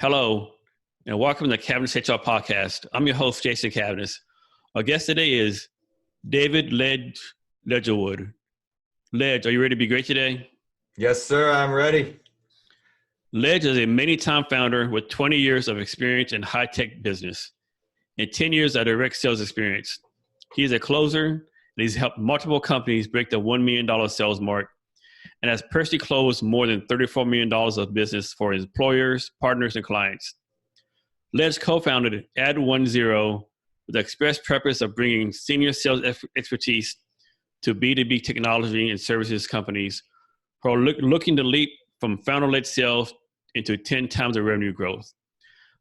Hello, and welcome to the Cavness HR podcast. I'm your host, Jason Cavness. Our guest today is David Ledgerwood. Ledge, are you ready to be great today? Yes, sir. I'm ready. Ledge is a many-time founder with 20 years of experience in high-tech business and 10 years of direct sales experience. He is a closer, and he's helped multiple companies break the $1 million sales mark and has personally closed more than $34 million of business for his employers, partners, and clients. Ledge co-founded Add1Zero with the express purpose of bringing senior sales expertise to B2B technology and services companies who are looking to leap from founder-led sales into 10 times the revenue growth.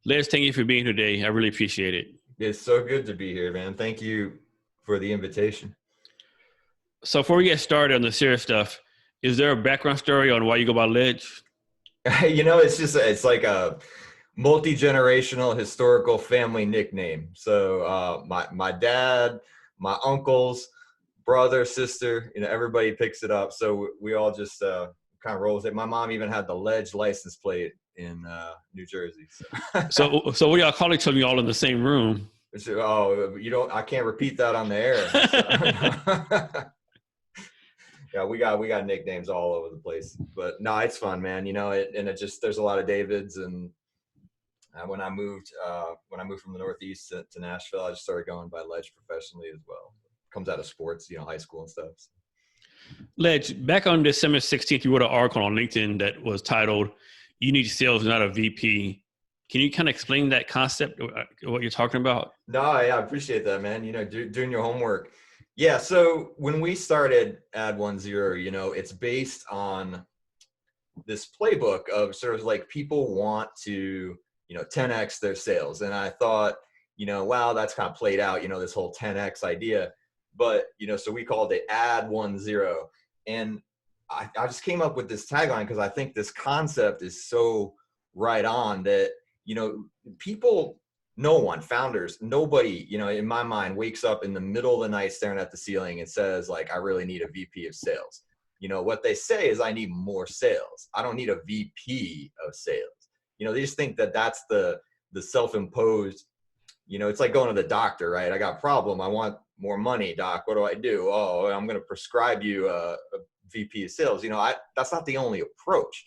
Ledge, thank you for being here today. I really appreciate it. It's so good to be here, man. Thank you for the invitation. So before we get started on the serious stuff, is there a background story on why you go by Ledge? It's like a multi-generational historical family nickname. So my dad, my uncles, brother, sister, everybody picks it up. So we all just kind of roll with it. My mom even had the Ledge license plate in New Jersey. So what y'all call each other? You all in the same room? I can't repeat that on the air. So, yeah, we got nicknames all over the place, but no, it's fun, man. There's a lot of Davids, and when I moved from the Northeast to Nashville, I just started going by Ledge professionally as well. Comes out of sports, high school and stuff. So. Ledge, back on December 16th, you wrote an article on LinkedIn that was titled, "You Need Sales, Not a VP." Can you kind of explain that concept, what you're talking about? No, I appreciate that, man. Doing your homework. Yeah, so when we started Add1Zero, it's based on this playbook of sort of like people want to, 10x their sales. And I thought, wow, that's kind of played out, this whole 10x idea. But, so we called it Add1Zero. And I just came up with this tagline because I think this concept is so right on that, founders, nobody, in my mind wakes up in the middle of the night staring at the ceiling and says like, I really need a VP of sales. What they say is I need more sales. I don't need a VP of sales. They just think that that's the self-imposed, it's like going to the doctor, right? I got a problem. I want more money, doc. What do I do? Oh, I'm going to prescribe you a VP of sales. That's not the only approach.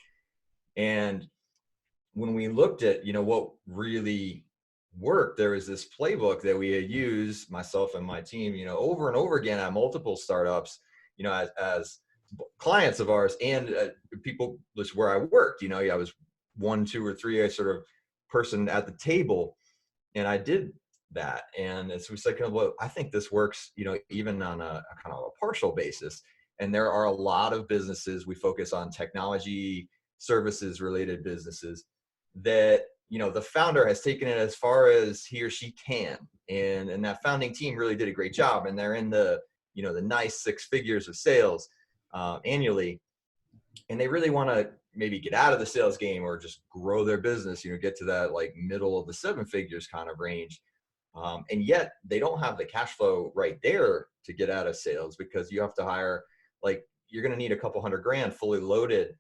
And when we looked at, what really worked, there was this playbook that we had used, myself and my team, over and over again at multiple startups, as clients of ours and people where I worked, I was 1, 2, or 3 sort of person at the table, and I did that. And so we said, well, I think this works, even on a kind of a partial basis. And there are a lot of businesses, we focus on technology, services related businesses that, the founder has taken it as far as he or she can. And that founding team really did a great job. And they're in the, the nice 6 figures of sales annually. And they really want to maybe get out of the sales game or just grow their business, get to that like middle of the 7 figures kind of range. And yet they don't have the cash flow right there to get out of sales because you have to hire, like, you're going to need a couple $100,000 fully loaded,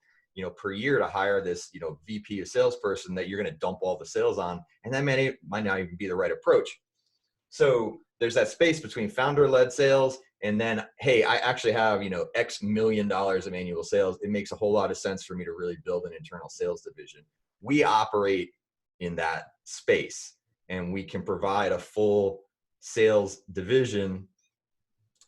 per year to hire this, VP of salesperson that you're going to dump all the sales on. And that might not even be the right approach. So there's that space between founder-led sales and then, hey, I actually have, X million dollars of annual sales. It makes a whole lot of sense for me to really build an internal sales division. We operate in that space and we can provide a full sales division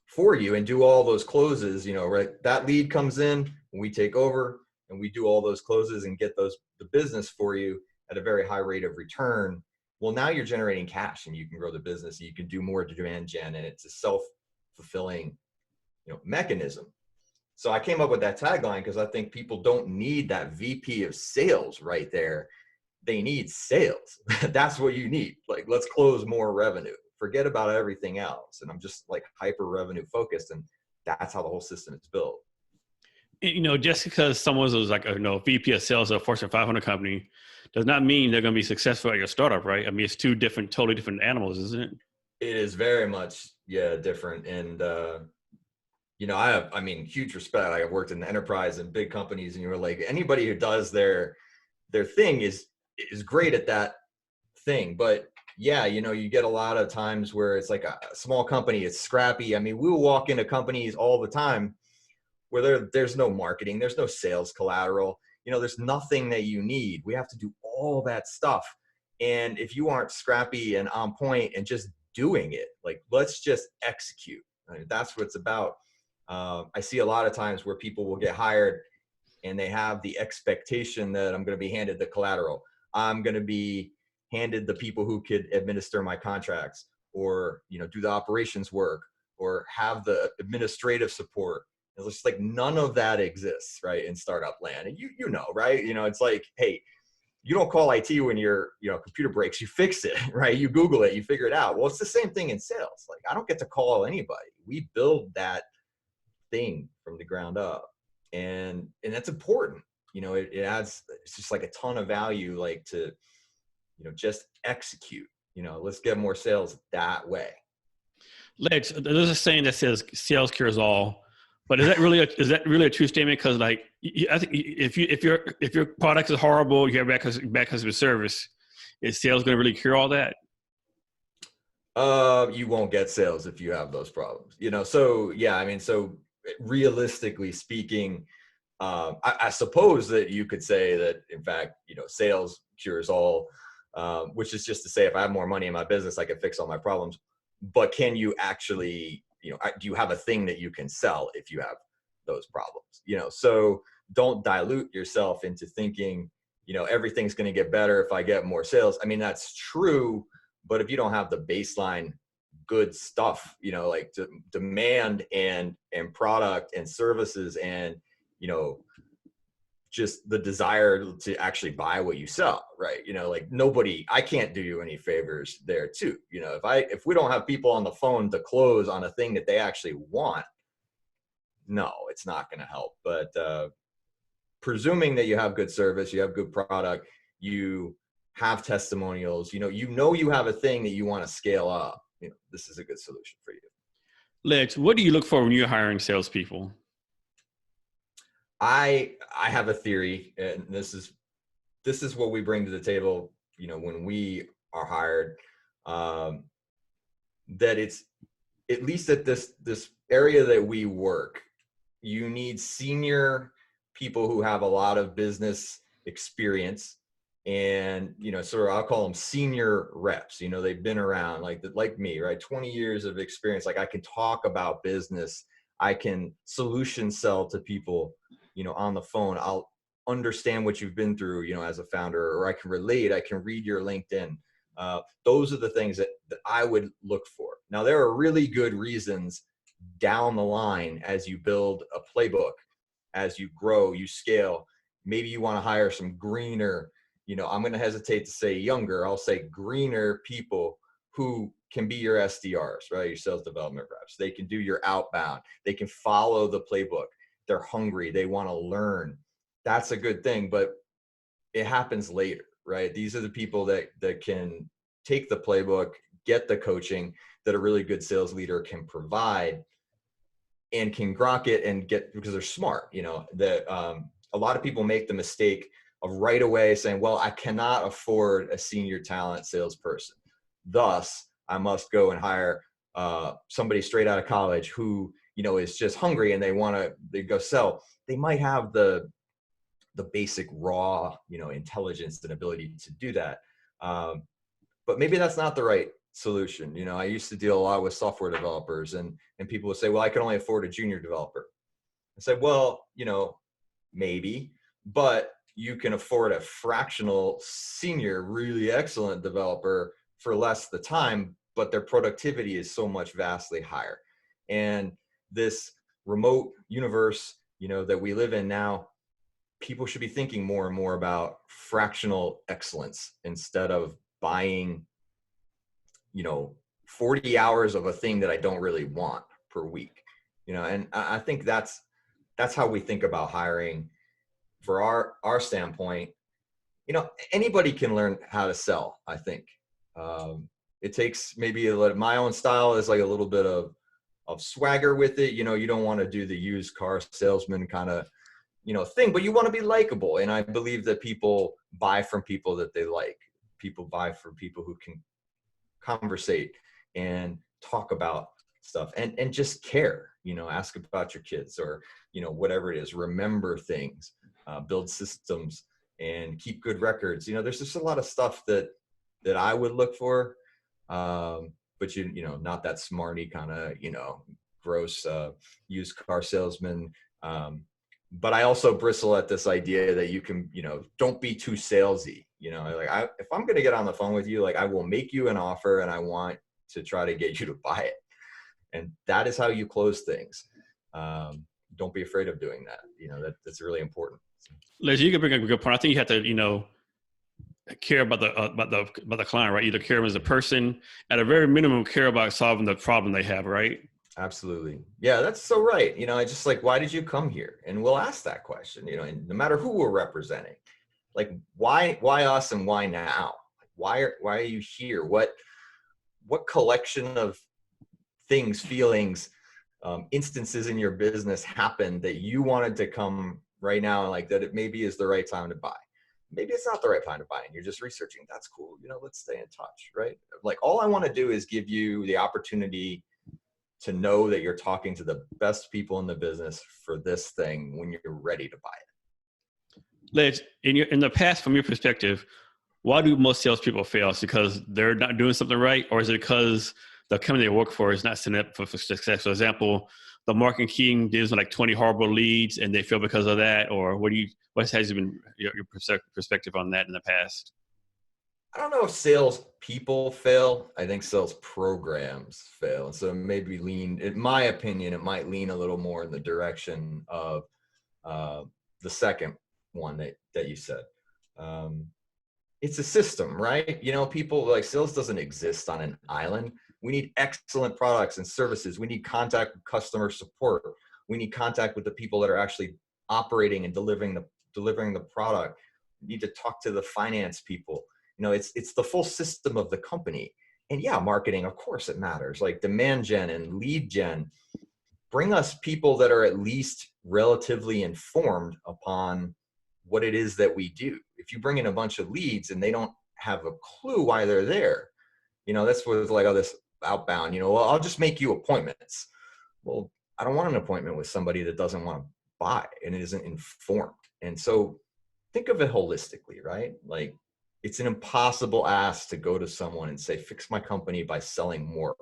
for you and do all those closes, right? That lead comes in, we take over and we do all those closes and get the business for you at a very high rate of return. Well, now you're generating cash and you can grow the business and you can do more demand gen, and it's a self-fulfilling, mechanism. So I came up with that tagline because I think people don't need that VP of sales right there. They need sales. That's what you need. Like, let's close more revenue. Forget about everything else. And I'm just like hyper revenue focused, and that's how the whole system is built. Just because someone was like a VP of sales of a Fortune 500 company does not mean they're going to be successful at your startup, right? I mean, it's two totally different animals, isn't it? It is very much, different. And, I have, huge respect. I've worked in the enterprise and big companies, and like anybody who does their thing is is great at that thing. But yeah, you know, you get a lot of times where it's like a small company, it's scrappy. I mean, we'll walk into companies all the time where there's no marketing, there's no sales collateral, you know, there's nothing that you need. We have to do all that stuff. And if you aren't scrappy and on point and just doing it, like, let's just execute. I mean, that's what it's about. I see a lot of times where people will get hired and they have the expectation that I'm going to be handed the collateral. I'm going to be handed the people who could administer my contracts, or, you know, do the operations work, or have the administrative support. It's just like none of that exists, right, in startup land. And you know, right? You know, it's like, hey, you don't call IT when your, you know, computer breaks, you fix it, right? You Google it, you figure it out. Well, it's the same thing in sales. Like, I don't get to call anybody. We build that thing from the ground up. And that's important. You know, it adds, it's just like a ton of value, like, to, you know, just execute, you know, let's get more sales that way. Lex, there's a saying that says sales cures all, but is that really a true statement? Because, like, I think if your product is horrible, you have bad customer service, is sales going to really cure all that? You won't get sales if you have those problems, you know? So yeah, I mean, so realistically speaking, I suppose that you could say that, in fact, you know, sales cures all, which is just to say, if I have more money in my business, I can fix all my problems. But can you actually, you know, do you have a thing that you can sell if you have those problems? You know, so don't dilute yourself into thinking, you know, everything's going to get better if I get more sales. I mean, that's true, but if you don't have the baseline good stuff, you know, like demand and product and services, and, you know, just the desire to actually buy what you sell, right? You know, like, I can't do you any favors there too. You know, if we don't have people on the phone to close on a thing that they actually want, no, it's not going to help. But presuming that you have good service, you have good product, you have testimonials, you know you have a thing that you want to scale up, you know, this is a good solution for you. Lex, what do you look for when you're hiring salespeople? I have a theory, and this is what we bring to the table, you know, when we are hired, that it's, at least at this area that we work, you need senior people who have a lot of business experience, and, you know, sort of, I'll call them senior reps. You know, they've been around, like me, right? 20 years of experience. Like, I can talk about business. I can solution sell to people, you know, on the phone. I'll understand what you've been through, you know, as a founder, or I can relate. I can read your LinkedIn. Those are the things that I would look for. Now, there are really good reasons down the line, as you build a playbook, as you grow, you scale, maybe you want to hire some greener, you know, I'm going to hesitate to say younger, I'll say greener people who can be your SDRs, right? Your sales development reps. They can do your outbound. They can follow the playbook. They're hungry. They want to learn. That's a good thing, but it happens later, right? These are the people that can take the playbook, get the coaching that a really good sales leader can provide, and can grok it and get, because they're smart, you know, that a lot of people make the mistake of right away saying, well, I cannot afford a senior talent salesperson, thus I must go and hire somebody straight out of college who, you know, is just hungry and they go sell. They might have the basic raw, you know, intelligence and ability to do that. But maybe that's not the right solution. You know, I used to deal a lot with software developers, and people would say, well, I can only afford a junior developer. I said, well, you know, maybe, but you can afford a fractional senior, really excellent developer for less the time, but their productivity is so much vastly higher. And this remote universe, you know, that we live in now, people should be thinking more and more about fractional excellence instead of buying, you know, 40 hours of a thing that I don't really want per week, you know. And I think that's how we think about hiring for our standpoint. You know, anybody can learn how to sell, I think. It takes maybe my own style is like a little bit of swagger with it. You know, you don't want to do the used car salesman kind of, thing, but you want to be likable. And I believe that people buy from people that they like. People buy from people who can conversate and talk about stuff and just care, ask about your kids or, whatever it is, remember things, build systems and keep good records. There's just a lot of stuff that I would look for. But not that smarty kind of, gross, used car salesman. But I also bristle at this idea that you can, don't be too salesy. If I'm going to get on the phone with you, I will make you an offer and I want to try to get you to buy it. And that is how you close things. Don't be afraid of doing that. That's really important. Les, you can bring up a good point. I think you have to, care about the client, right? Either care as a person, at a very minimum, care about solving the problem they have, right? Absolutely. Yeah, that's so right. I just why did you come here? And we'll ask that question, and no matter who we're representing, why us and why now? Why are you here? What collection of things, feelings, instances in your business happened that you wanted to come right now, and that it maybe is the right time to buy? Maybe it's not the right time to buy and you're just researching. That's cool. Let's stay in touch, right? All I want to do is give you the opportunity to know that you're talking to the best people in the business for this thing when you're ready to buy it. Ledge, in the past, from your perspective, why do most salespeople fail? Is it because they're not doing something right? Or is it because the company they work for is not setting up for success? For example, the marketing team gives them 20 horrible leads and they fail because of that? Or what has been your perspective on that in the past? I don't know if sales people fail. I think sales programs fail. And so maybe in my opinion, it might lean a little more in the direction of the second one that you said. It's a system, right? People sales doesn't exist on an island. We need excellent products and services. We need contact with customer support. We need contact with the people that are actually operating and delivering the product. We need to talk to the finance people. It's the full system of the company. And yeah, marketing, of course it matters. Demand gen and lead gen. Bring us people that are at least relatively informed upon what it is that we do. If you bring in a bunch of leads and they don't have a clue why they're there, that's what it's this outbound, well, I'll just make you appointments. Well, I don't want an appointment with somebody that doesn't want to buy and isn't informed. And so think of it holistically, right? It's an impossible ask to go to someone and say, fix my company by selling more.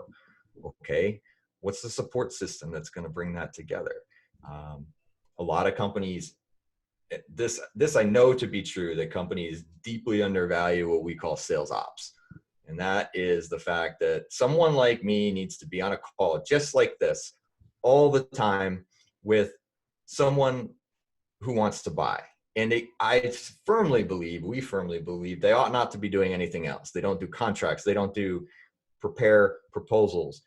Okay. What's the support system that's going to bring that together? A lot of companies, this I know to be true, that companies deeply undervalue what we call sales ops. And that is the fact that someone like me needs to be on a call just like this all the time with someone who wants to buy. And we firmly believe they ought not to be doing anything else. They don't do contracts. They don't do prepare proposals,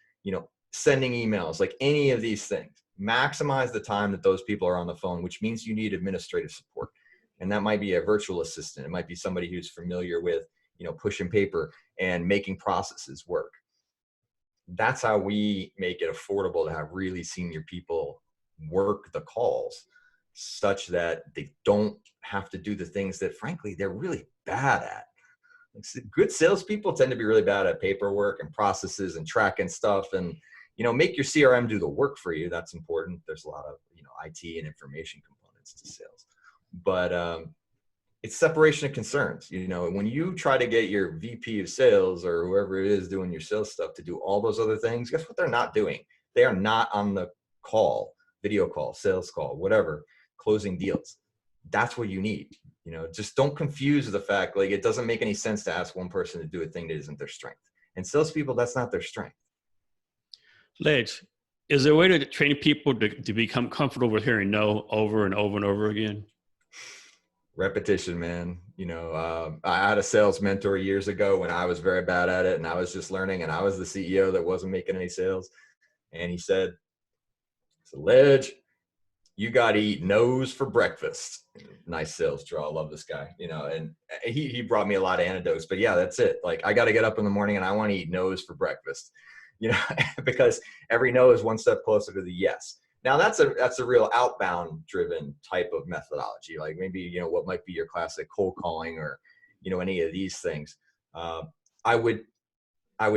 sending emails, any of these things. Maximize the time that those people are on the phone, which means you need administrative support. And that might be a virtual assistant. It might be somebody who's familiar with, pushing paper and making processes work. That's how we make it affordable to have really senior people work the calls, such that they don't have to do the things that, frankly, they're really bad at. Good salespeople tend to be really bad at paperwork and processes and tracking stuff, and make your CRM do the work for you. That's important. There's a lot of IT and information components to sales, but it's separation of concerns. When you try to get your VP of sales or whoever it is doing your sales stuff to do all those other things, guess what they're not doing? They are not on the call, video call, sales call, whatever, closing deals. That's what you need. Just don't confuse the fact, it doesn't make any sense to ask one person to do a thing that isn't their strength. And salespeople, that's not their strength. Ledge, is there a way to train people to become comfortable with hearing no over and over and over again? Repetition, man. I had a sales mentor years ago when I was very bad at it and I was just learning, and I was the CEO that wasn't making any sales. And he said, Ledge, you got to eat no's for breakfast. Nice sales draw. I love this guy, and he brought me a lot of anecdotes, but yeah, that's it. I got to get up in the morning and I want to eat no's for breakfast, because every no is one step closer to the yes. Now that's a real outbound driven type of methodology. Like maybe, you know, what might be your classic cold calling or, you know, any of these things. I would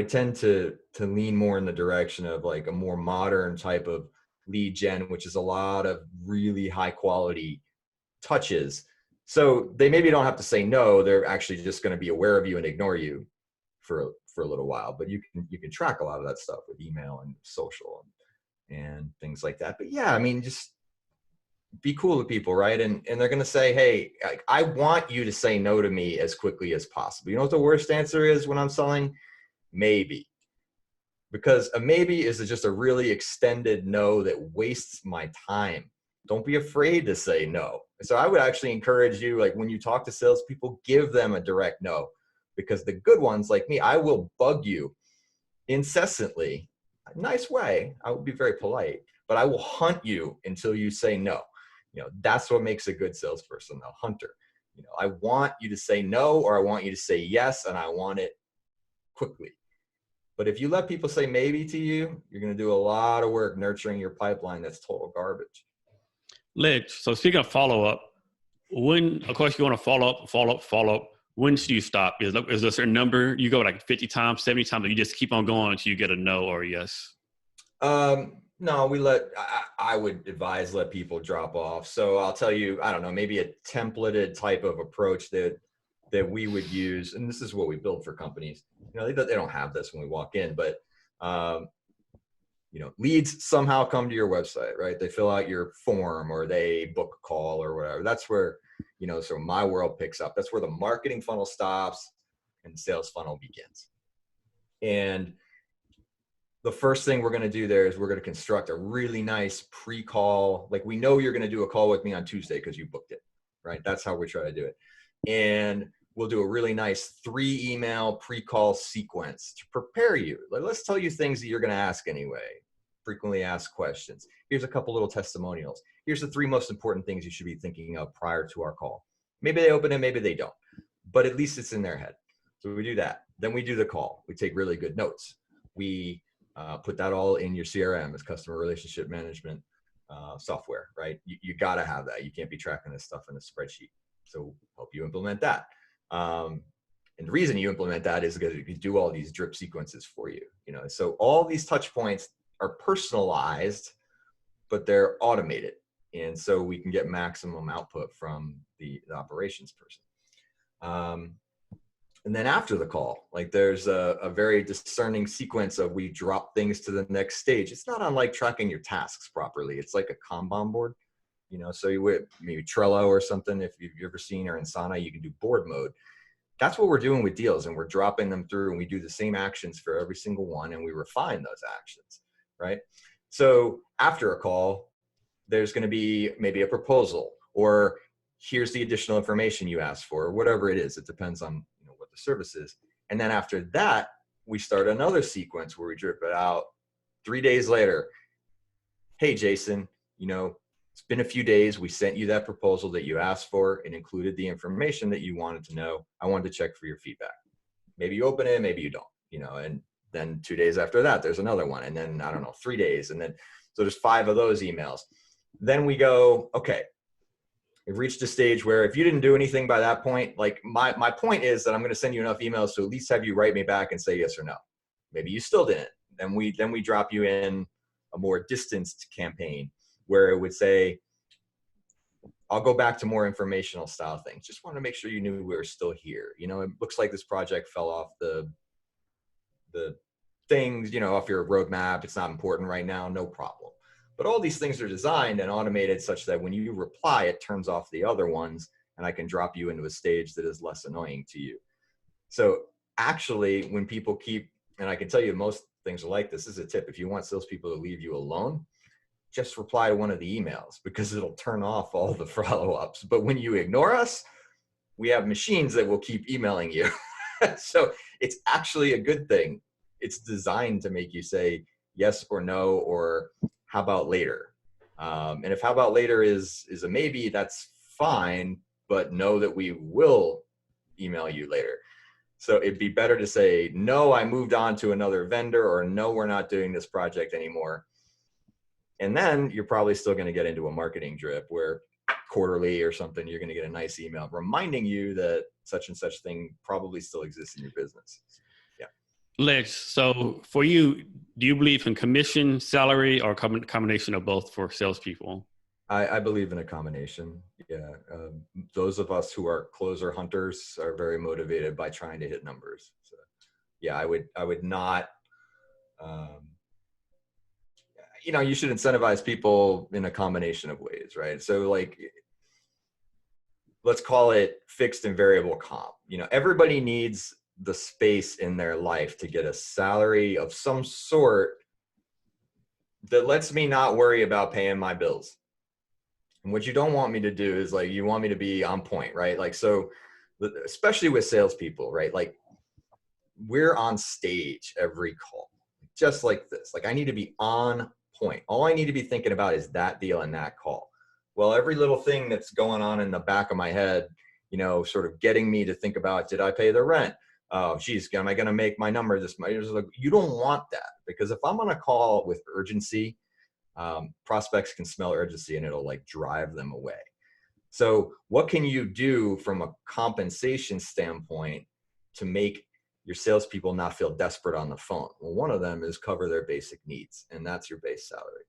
tend to lean more in the direction of like a more modern type of lead gen, which is a lot of really high quality touches. So they maybe don't have to say no. They're actually just going to be aware of you and ignore you for a little while. But you can track a lot of that stuff with email and social and things like that. But yeah, I mean, just be cool with people, right? And they're going to say, hey, I want you to say no to me as quickly as possible. You know what the worst answer is when I'm selling? Maybe. Because a maybe is just a really extended no that wastes my time. Don't be afraid to say no. So I would actually encourage you, like when you talk to salespeople, give them a direct no. Because the good ones like me, I will bug you incessantly, a nice way. I will be very polite, but I will hunt you until you say no. You know, that's what makes a good salesperson, a hunter. You know, I want you to say no, or I want you to say yes, and I want it quickly. But if you let people say maybe to you, you're going to do a lot of work nurturing your pipeline that's total garbage. Ledge. So speaking of follow-up, when, of course, you want to follow up, when should you stop? Is there a certain number? You go like 50 times, 70 times, or you just keep on going until you get a no or a yes? No, I would advise let people drop off. So I'll tell you, I don't know, maybe a templated type of approach that we would use. And this is what we build for companies. You know, they don't have this when we walk in, but, you know, leads somehow come to your website, right? They fill out your form or they book a call or whatever. That's where, you know, so my world picks up. That's where the marketing funnel stops and sales funnel begins. And the first thing we're going to do there is we're going to construct a really nice pre-call. Like we know you're going to do a call with me on Tuesday because you booked it, right? That's how we try to do it. And we'll do a really nice 3-email pre-call sequence to prepare you. Like, let's tell you things that you're going to ask anyway. Frequently asked questions. Here's a couple little testimonials. Here's the 3 most important things you should be thinking of prior to our call. Maybe they open it, maybe they don't, but at least it's in their head. So we do that. Then we do the call. We take really good notes. We put that all in your CRM as customer relationship management software, right? You got to have that. You can't be tracking this stuff in a spreadsheet. So help you implement that. And the reason you implement that is because you do all these drip sequences for you. You know, so all these touch points are personalized, but they're automated. And so we can get maximum output from the operations person. And then after the call, like there's a very discerning sequence of we drop things to the next stage. It's not unlike tracking your tasks properly. It's like a Kanban board, you know, so you would maybe Trello or something. If you've ever seen, or in Asana, you can do board mode. That's what we're doing with deals, and we're dropping them through, and we do the same actions for every single one, and we refine those actions, right? So after a call, there's going to be maybe a proposal, or here's the additional information you asked for, or whatever it is. It depends on what the service is. And then after that, we start another sequence where we drip it out 3 days later. Hey, Jason, you know, it's been a few days. We sent you that proposal that you asked for. It included the information that you wanted to know. I wanted to check for your feedback. Maybe you open it, maybe you don't, you know, and then 2 days after that, there's another one. And then, I don't know, 3 days. And then, so there's 5 of those emails. Then we go, okay, we've reached a stage where if you didn't do anything by that point, like my point is that I'm going to send you enough emails to at least have you write me back and say yes or no. Maybe you still didn't. Then we drop you in a more distanced campaign where it would say, I'll go back to more informational style things. Just want to make sure you knew we were still here. You know, it looks like this project fell off the things, you know, off your roadmap. It's not important right now. No problem. But all these things are designed and automated such that when you reply, it turns off the other ones, and I can drop you into a stage that is less annoying to you. So actually, when people keep, and I can tell you most things are like this is a tip. If you want salespeople to leave you alone, just reply to one of the emails because it'll turn off all the follow-ups. But when you ignore us, we have machines that will keep emailing you. So it's actually a good thing. It's designed to make you say yes or no, or how about later? And if how about later is a maybe, that's fine, but know that we will email you later. So it'd be better to say, no, I moved on to another vendor, or no, we're not doing this project anymore. And then you're probably still going to get into a marketing drip where quarterly or something, you're going to get a nice email reminding you that such and such thing probably still exists in your business. Yeah. Ledge, so for you, do you believe in commission, salary, or combination of both for salespeople? I believe in a combination. Yeah. Those of us who are closer hunters are very motivated by trying to hit numbers. So yeah, I would not, you should incentivize people in a combination of ways, right? So like, let's call it fixed and variable comp. Everybody needs the space in their life to get a salary of some sort that lets me not worry about paying my bills. And what you don't want me to do is like, you want me to be on point, right? Like, so especially with salespeople, right? Like we're on stage every call, just like this. Like I need to be on point. All I need to be thinking about is that deal and that call. Well, every little thing that's going on in the back of my head, sort of getting me to think about, did I pay the rent? Oh, geez, am I going to make my number this month? Like, you don't want that, because if I'm on a call with urgency, prospects can smell urgency and it'll like drive them away. So what can you do from a compensation standpoint to make your salespeople not feel desperate on the phone? Well, one of them is cover their basic needs, and that's your base salary.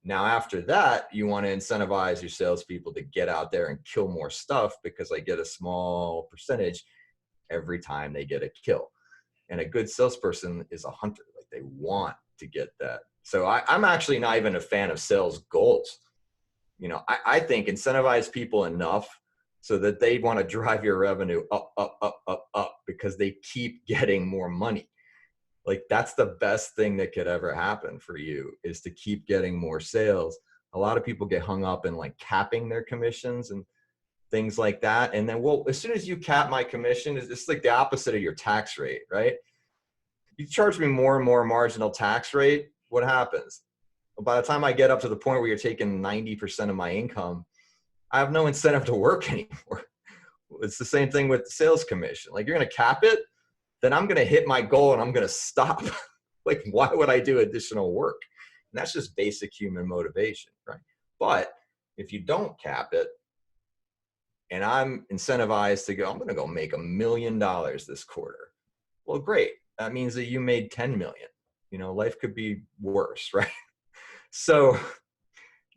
Now, after that, you want to incentivize your salespeople to get out there and kill more stuff, because I get a small percentage every time they get a kill. And a good salesperson is a hunter. Like they want to get that. So I'm actually not even a fan of sales goals. I think incentivize people enough so that they want to drive your revenue up, up, up, up, up, because they keep getting more money. Like that's the best thing that could ever happen for you, is to keep getting more sales. A lot of people get hung up in like capping their commissions and things like that. And then, well, as soon as you cap my commission, it's like the opposite of your tax rate, right? You charge me more and more marginal tax rate. What happens? Well, by the time I get up to the point where you're taking 90% of my income, I have no incentive to work anymore. It's the same thing with the sales commission. Like you're going to cap it, then I'm going to hit my goal and I'm going to stop. Like, why would I do additional work? And that's just basic human motivation, right? But if you don't cap it, and I'm incentivized to go, I'm going to go make $1 million this quarter. Well, great. That means that you made 10 million. Life could be worse, right? So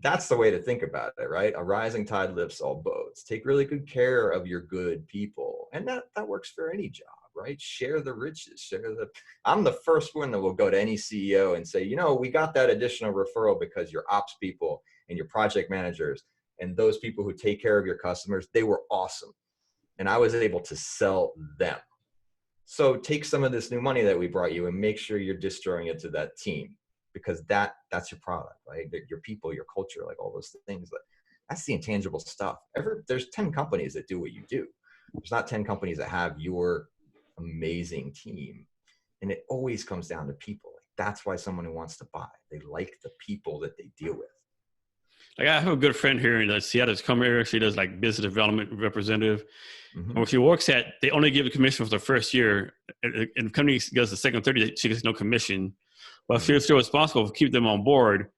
that's the way to think about it, right? A rising tide lifts all boats. Take really good care of your good people. And that works for any job, right? Share the riches, I'm the first one that will go to any CEO and say, we got that additional referral because your ops people and your project managers and those people who take care of your customers, they were awesome. And I was able to sell them. So take some of this new money that we brought you and make sure you're distributing it to that team, because that's your product, right? Your people, your culture, like all those things. That's the intangible stuff. There's 10 companies that do what you do. There's not 10 companies that have your amazing team. And it always comes down to people. That's why someone who wants to buy, they like the people that they deal with. Like I have a good friend here in Seattle. Come here. She does like business development representative. Mm-hmm. And where she works at, they only give a commission for the first year. And the company goes the second 30, she gets no commission. But Mm-hmm. she's still responsible for keeping them on board.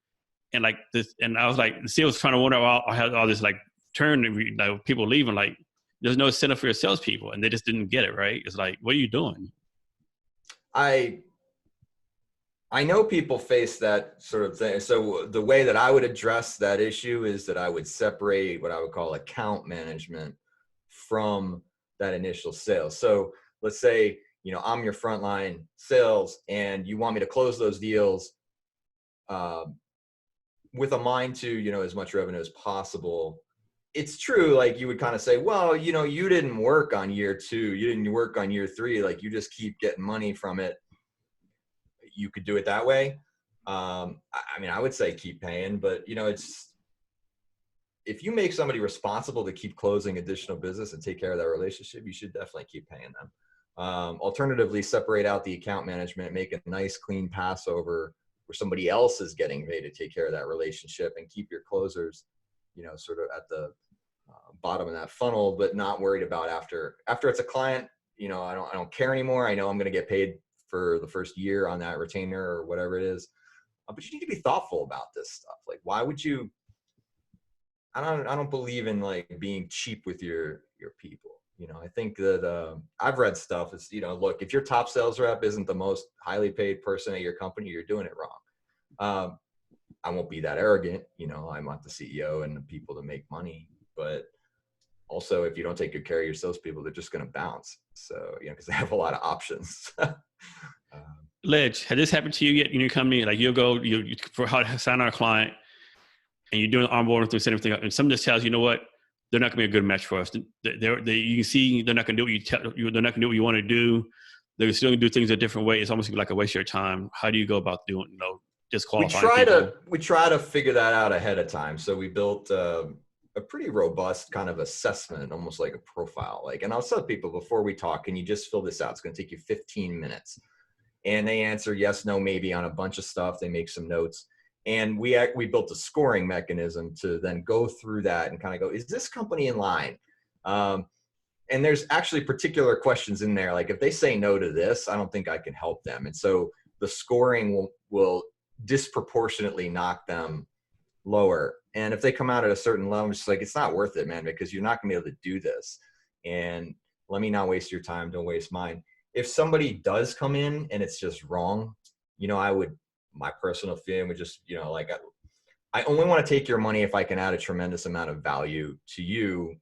And like this, and I was like, the sales trying to wonder about, I had all this like turn, like people leaving, like there's no incentive for your salespeople, and they just didn't get it, right? It's like, what are you doing? I know people face that sort of thing. So the way that I would address that issue is that I would separate what I would call account management from that initial sales. So let's say, I'm your frontline sales and you want me to close those deals with a mind to, as much revenue as possible. It's true. Like you would kind of say, well, you didn't work on year 2. You didn't work on year 3. Like you just keep getting money from it. You could do it that way. I would say keep paying, but if you make somebody responsible to keep closing additional business and take care of that relationship, you should definitely keep paying them. Alternatively, separate out the account management, make a nice clean Passover where somebody else is getting paid to take care of that relationship, and keep your closers, sort of at the bottom of that funnel, but not worried about after it's a client, I don't care anymore. I know I'm going to get paid for the first year on that retainer or whatever it is. but you need to be thoughtful about this stuff. Like, why would you, I don't believe in like being cheap with your people. You know, I think that I've read stuff. It's, you know, look, if your top sales rep isn't the most highly paid person at your company, you're doing it wrong. I won't be that arrogant. You know, I want the CEO and the people to make money, but also if you don't take good care of your salespeople, they're just going to bounce. So, you know, because they have a lot of options. Ledge, has this happened to you yet in your company? Like you'll go, you for how to sign our client, and you're doing onboarding through setting everything up, and someone just tells you, you know what, they're not going to be a good match for us. You can see they're not going to do what you tell you. They're not going to do what you want to do. They're still going to do things a different way. It's almost like a waste of your time. How do you go about doing, you know, disqualifying people? We try to figure that out ahead of time. So we built a pretty robust kind of assessment, almost like a profile. Like, and I'll tell people before we talk, can you just fill this out? It's going to take you 15 minutes. And they answer yes, no, maybe on a bunch of stuff. They make some notes. And we built a scoring mechanism to then go through that and kind of go, is this company in line? And there's actually particular questions in there. Like if they say no to this, I don't think I can help them. And so the scoring will disproportionately knock them lower. And if they come out at a certain level, it's just like, it's not worth it, man, because you're not gonna be able to do this. And let me not waste your time. Don't waste mine. If somebody does come in and it's just wrong, you know, my personal feeling would just, you know, like I only want to take your money if I can add a tremendous amount of value to you,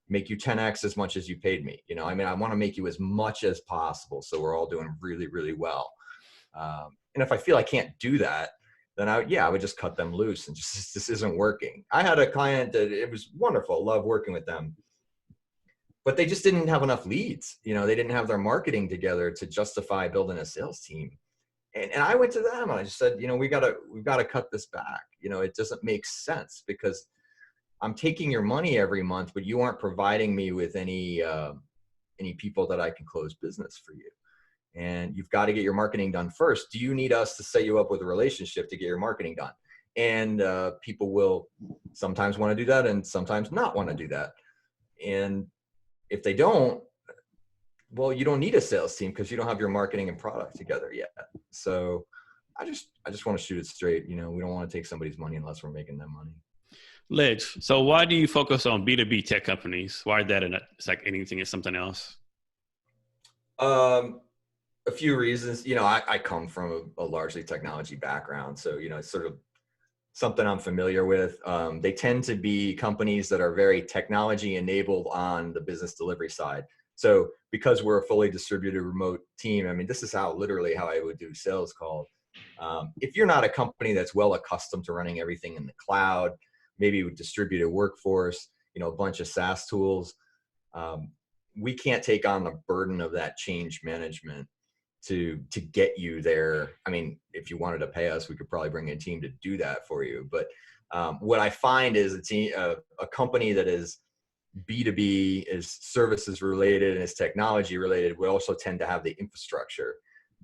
make you 10x as much as you paid me. You know, I mean, I want to make you as much as possible, so we're all doing really, really well. And if I feel I can't do that, then I would just cut them loose and just, this isn't working. I had a client that it was wonderful, love working with them, but they just didn't have enough leads. You know, they didn't have their marketing together to justify building a sales team. And I went to them and I just said, you know, we've got to cut this back. You know, it doesn't make sense because I'm taking your money every month, but you aren't providing me with any people that I can close business for you. And you've got to get your marketing done first. Do you need us to set you up with a relationship to get your marketing done? And people will sometimes want to do that and sometimes not want to do that. And if they don't, well, you don't need a sales team because you don't have your marketing and product together yet. So I just want to shoot it straight. You know, we don't want to take somebody's money unless we're making them money. Ledge, so why do you focus on B2B tech companies? Why that and it's like anything is something else? A few reasons. You know, I come from a largely technology background. So, you know, it's sort of something I'm familiar with. They tend to be companies that are very technology enabled on the business delivery side. So because we're a fully distributed remote team, I mean, this is literally how I would do sales calls. If you're not a company that's well accustomed to running everything in the cloud, maybe with distributed workforce, you know, a bunch of SaaS tools, we can't take on the burden of that change management to get you there. I mean, if you wanted to pay us, we could probably bring a team to do that for you. But what I find is a company that is B2B, is services related and is technology related, we also tend to have the infrastructure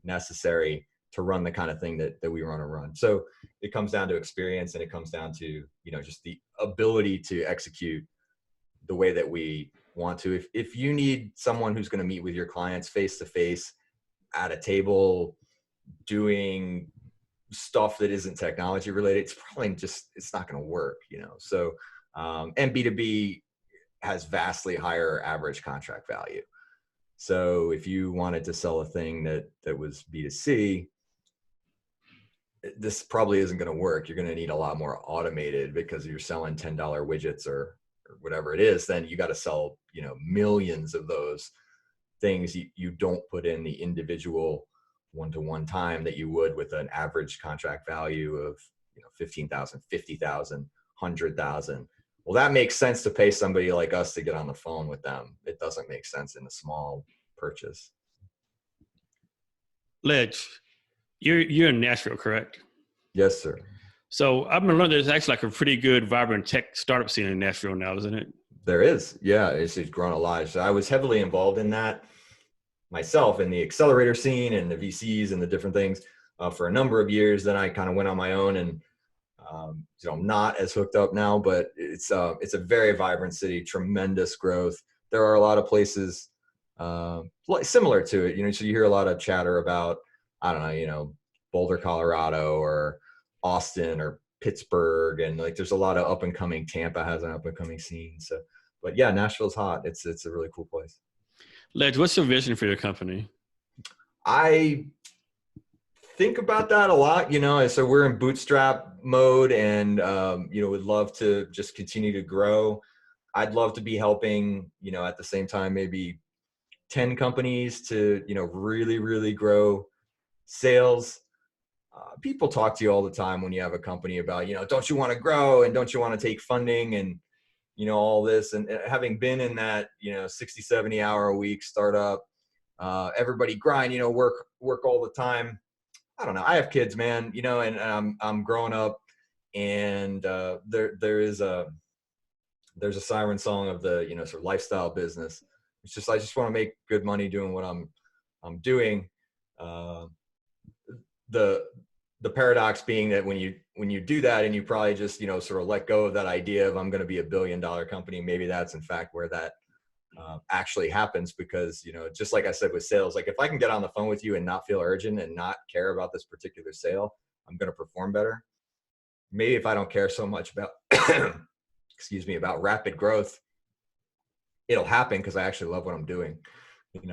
necessary to run the kind of thing that we want to run. So it comes down to experience, and it comes down to, you know, just the ability to execute the way that we want to. If you need someone who's going to meet with your clients face to face at a table doing stuff that isn't technology related, it's probably it's not going to work, you know? So, and B2B has vastly higher average contract value. So if you wanted to sell a thing that was B2C, this probably isn't going to work. You're going to need a lot more automated, because you're selling $10 widgets or whatever it is. Then you got to sell, you know, millions of those things. You don't put in the individual one-to-one time that you would with an average contract value of, you know, 15,000, 50,000, 100,000. Well, that makes sense to pay somebody like us to get on the phone with them. It doesn't make sense in a small purchase. Ledge, you're in Nashville, correct? Yes, sir. So I've been learning there's actually like a pretty good, vibrant tech startup scene in Nashville now, isn't it? There is. Yeah, it's grown a lot. So I was heavily involved in that myself, in the accelerator scene and the VCs and the different things for a number of years. Then I kind of went on my own, and you know, I'm not as hooked up now, but it's a very vibrant city, tremendous growth. There are a lot of places similar to it, you know, so you hear a lot of chatter about, I don't know, you know, Boulder, Colorado, or Austin or Pittsburgh, and like there's a lot of up and coming. Tampa has an up and coming scene. So, but yeah, Nashville's hot. It's a really cool place. Ledge, what's your vision for your company? I think about that a lot, so we're in bootstrap mode and, would love to just continue to grow. I'd love to be helping, at the same time, maybe 10 companies to, really, really grow sales. People talk to you all the time when you have a company about, don't you want to grow and don't you want to take funding and, all this. And having been in that, 60, 70 hour a week startup, everybody grind, work all the time. I don't know. I have kids, man, and I'm growing up, and there's a siren song of the, sort of lifestyle business. It's just, I just want to make good money doing what I'm doing. The paradox being that when you do that and you probably just, sort of let go of that idea of I'm going to be $1 billion company, maybe that's in fact where that actually happens, because, just like I said with sales, like if I can get on the phone with you and not feel urgent and not care about this particular sale, I'm going to perform better. Maybe if I don't care so much about, about rapid growth, it'll happen because I actually love what I'm doing,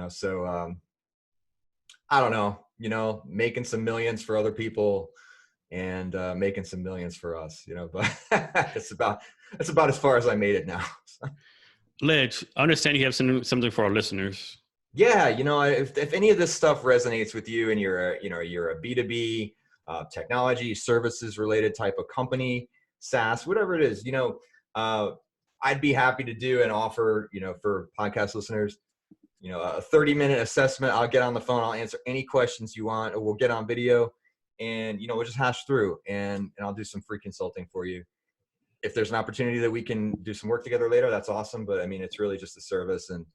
so I don't know, making some millions for other people and making some millions for us, but that's about as far as I made it now. Ledge, I understand you have something for our listeners. Yeah, if any of this stuff resonates with you and you're a B2B technology services related type of company, SaaS, whatever it is, I'd be happy to do and offer, for podcast listeners, a 30-minute assessment. I'll get on the phone. I'll answer any questions you want, or we'll get on video and, we'll just hash through and I'll do some free consulting for you. If there's an opportunity that we can do some work together later, that's awesome. But I mean, it's really just a service and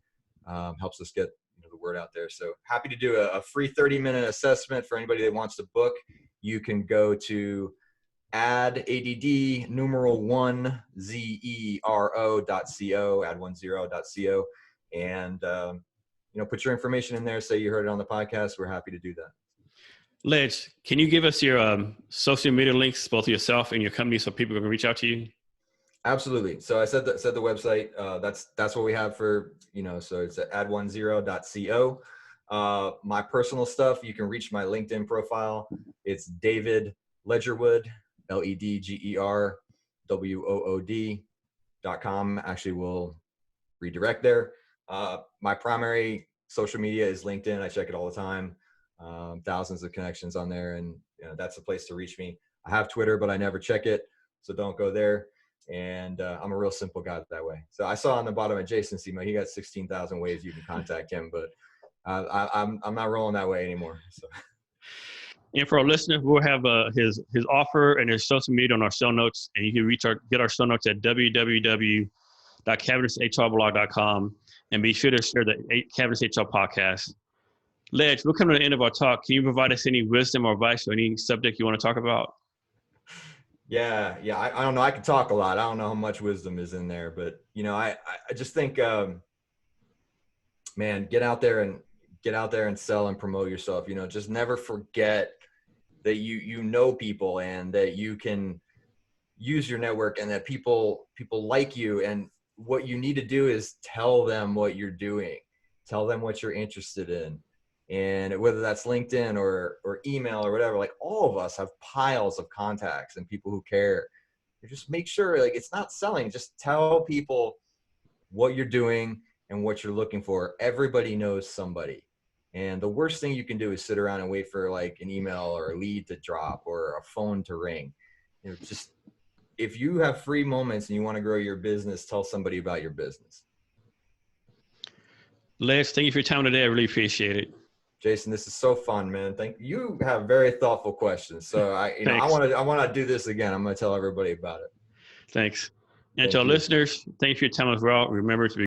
helps us get the word out there. So happy to do a free 30-minute assessment for anybody that wants to book. You can go to add1zero.co, add1zero.co, and put your information in there. Say you heard it on the podcast. We're happy to do that. Ledge, can you give us your social media links, both yourself and your company, so people can reach out to you? Absolutely. So I said the website. That's what we have for, so it's at add1zero.co. My personal stuff, you can reach my LinkedIn profile. It's David Ledgerwood, LEDGERWOOD.com. Actually, we'll redirect there. My primary social media is LinkedIn. I check it all the time. Thousands of connections on there, and that's the place to reach me. I have Twitter, but I never check it, so don't go there. And I'm a real simple guy that way. So I saw on the bottom of Jason's email, he got 16,000 ways you can contact him, but I'm not rolling that way anymore. So. And for our listeners, we'll have his offer and his social media on our show notes, and you can get our show notes at www.cabinetshrblog.com, and be sure to share the Cabinets HR podcast. Ledge, we're coming to the end of our talk. Can you provide us any wisdom or advice or any subject you want to talk about? Yeah. I don't know. I can talk a lot. I don't know how much wisdom is in there, but I just think, man, get out there and sell and promote yourself. Just never forget that you know people and that you can use your network and that people like you. And what you need to do is tell them what you're doing, tell them what you're interested in. And whether that's LinkedIn or email or whatever, like all of us have piles of contacts and people who care. You just make sure, like, it's not selling. Just tell people what you're doing and what you're looking for. Everybody knows somebody. And the worst thing you can do is sit around and wait for like an email or a lead to drop or a phone to ring. Just if you have free moments and you want to grow your business, tell somebody about your business. Les, thank you for your time today. I really appreciate it. Jason, this is so fun, man. Thank you. You have very thoughtful questions. So I want to do this again. I'm going to tell everybody about it. Thanks. And to our listeners, thank you for your time as well. Remember to be